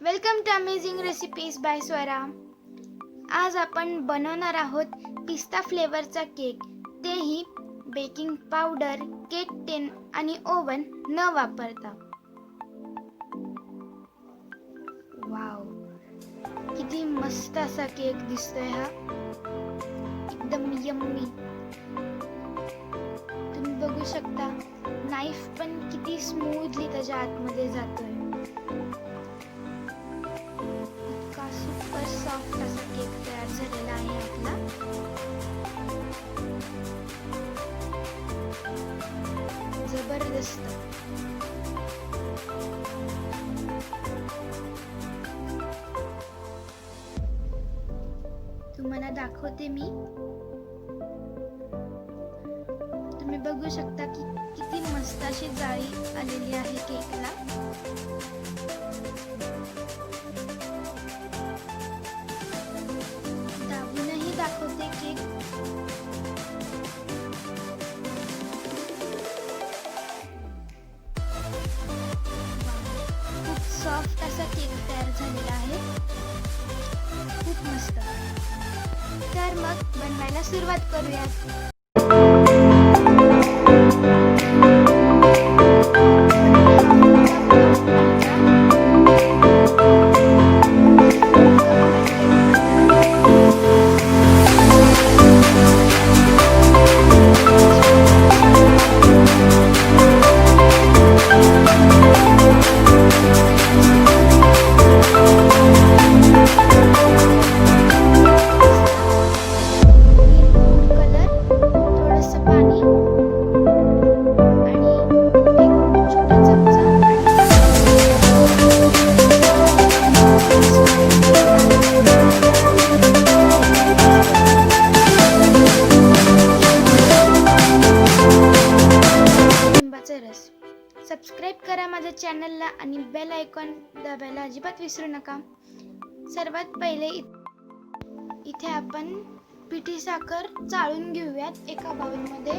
Welcome to amazing recipes by Swara. आज आपण बनवणार आहोत पिस्ता फ्लेवरचा केक, तेही बेकिंग पावडर, केक टिन आणि ओव्हन न वापरता। वाव, किती मस्त असा केक दिसतोय हा, एकदम यम्मी। तुम्ही बघू शकता नाईफ पण किती स्मूथली त्याच्या आतमध्ये जातोय। सुपर सॉफ्ट असा केक तयार झालेला आहे आपला। जबरदस्त। तुम्हाला दाखवते मी। तुम्ही बघू शकता की किती मस्त अशी जाळी आलेली आहे केकला। दाखवते केक। खूप सॉफ्ट असा केक तयार झालेला आहे, खूप मस्त। तर मग बनवायला सुरुवात करूयात। सबस्क्राइब करा माझ्या चॅनलला आणि बेल आयकॉन दाबायला अजिबात विसरू नका। सर्वात पहिले इथे आपण पिठी साखर चाळून घेऊयात एका बाउलमध्ये।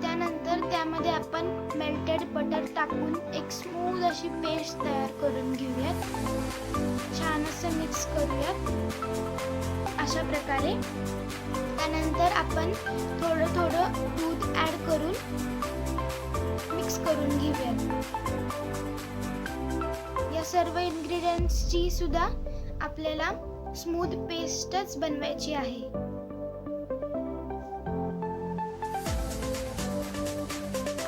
त्यानंतर त्यामध्ये आपण मेल्टेड बटर टाकून एक स्मूथ अशी पेस्ट तयार करून घेऊयात। छान असं मिक्स करूयात अशा प्रकारे। त्यानंतर आपण थोडं थोडं दूध ऍड करून मिक्स करून घेऊयात। या सर्व इन्ग्रेडियंट्सची सुद्धा आपल्याला स्मूथ पेस्टच बनवायची आहे।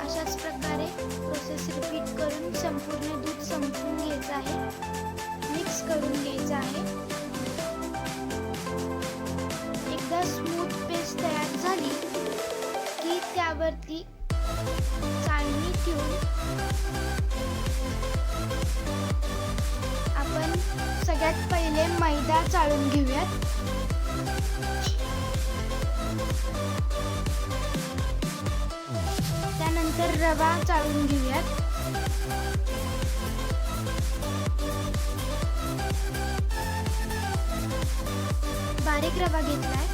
अशाच प्रकारे प्रोसेस रिपीट करून संपूर्ण दूध संपवून घ्यायचं आहे, मिक्स करून घ्यायचं आहे। एकदा स्मूथ पेस्ट तयार झाली की त्यावरती चाळणी ठेवून आपण सगळ्यात पहिले मैदा चाळून घेऊयात। त्यानंतर रवा चाळून घेऊयात। बारीक रवा घेतलाय।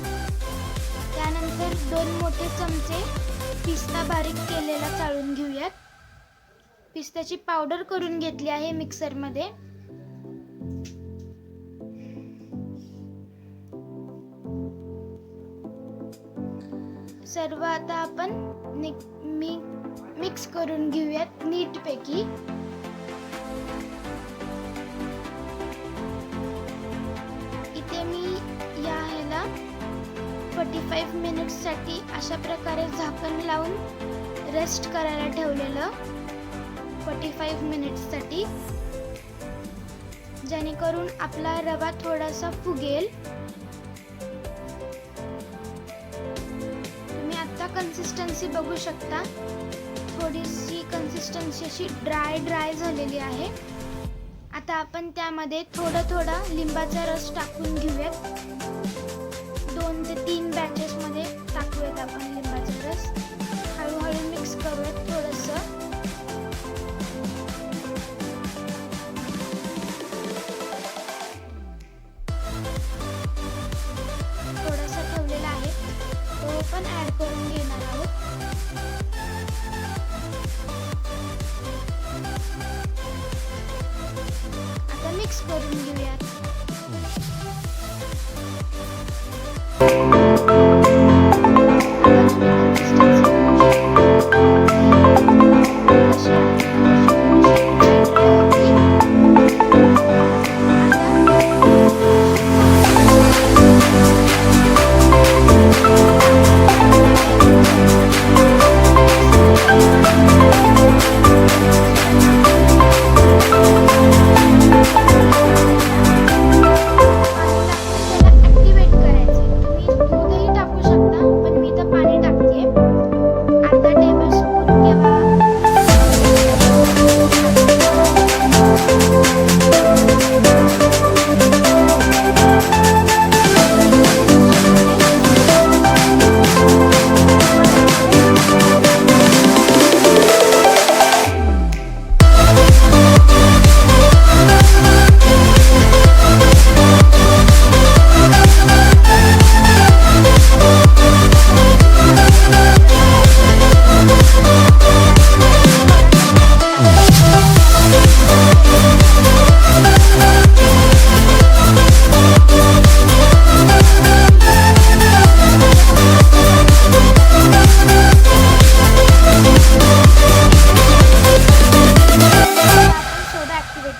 त्यानंतर 2 मोठे चमचे पिस्ता बारीक केलेला चाळून घेऊयात। पिस्त्याची पावडर करून घेतली आहे मिक्सर मध्ये। सर्व आता आपण मिक्स करून घेऊयात नीटपैकी। इथे मी या ह्याला 45 मिनिट्स साठी अशा प्रकारे झाकण लावून रेस्ट करायला ठेवलेलं 45 मिनिट्स साठी, जेणेकरून आपला रवा थोडासा फुगेल। तुम्ही आता कन्सिस्टन्सी बघू शकता, थोडीशी कन्सिस्टन्सी अशी ड्राय झालेली आहे। आता आपण त्यामध्ये थोडा लिंबाचा रस टाकून घेऊयात। 2 ते 3 बॅचेस मध्ये टाकूयात आपण लिंबाचा रस। हळूहळू मिक्स करूयात थोडंसं। थोडासा ठेवलेला आहे तो पण ऍड करून घेणार आहोत. आता मिक्स करून घेऊयात.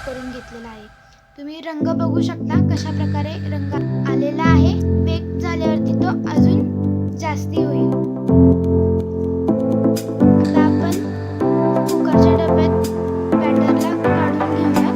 करून घेतलेला आहे. तुम्ही रंग बघू शकता कशा प्रकारे रंग आलेला आहे. बेक झाल्यावरती तो अजून जास्ती होईल. आता आपण कुकरच्या डब्यात बॅटरला काढून घेऊया.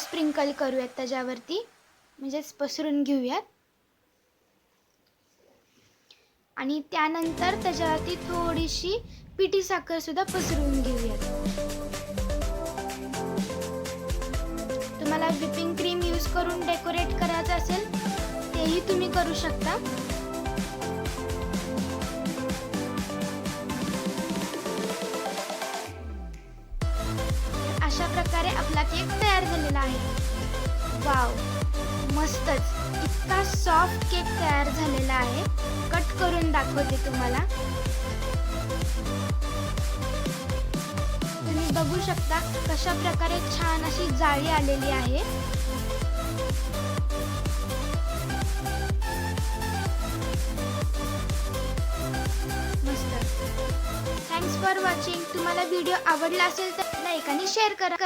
स्प्रिंकल करूयात त्याच्यावरती, म्हणजेच पसरून घेऊयात. आणि त्यानंतर त्याच्यावरती थोडीशी पिठी साखर सुद्धा पसरवून घेऊयात. तुम्हाला व्हिपिंग क्रीम यूज करून डेकोरेट करायचं असेल तेही तुम्ही करू शकता. अशा प्रकारे आपला केक तयार झालेला आहे. वाव, मस्तच. इतका सॉफ्ट केक तयार झालेला आहे. कट करून दाखवते तुम्हाला. तुम्ही बघू शकता कशा प्रकारे छान अशी जाळी आलेली आहे. मस्त. Thanks for watching. तुम्हाला व्हिडिओ आवडला असेल तर लाईक आणि शेअर करा.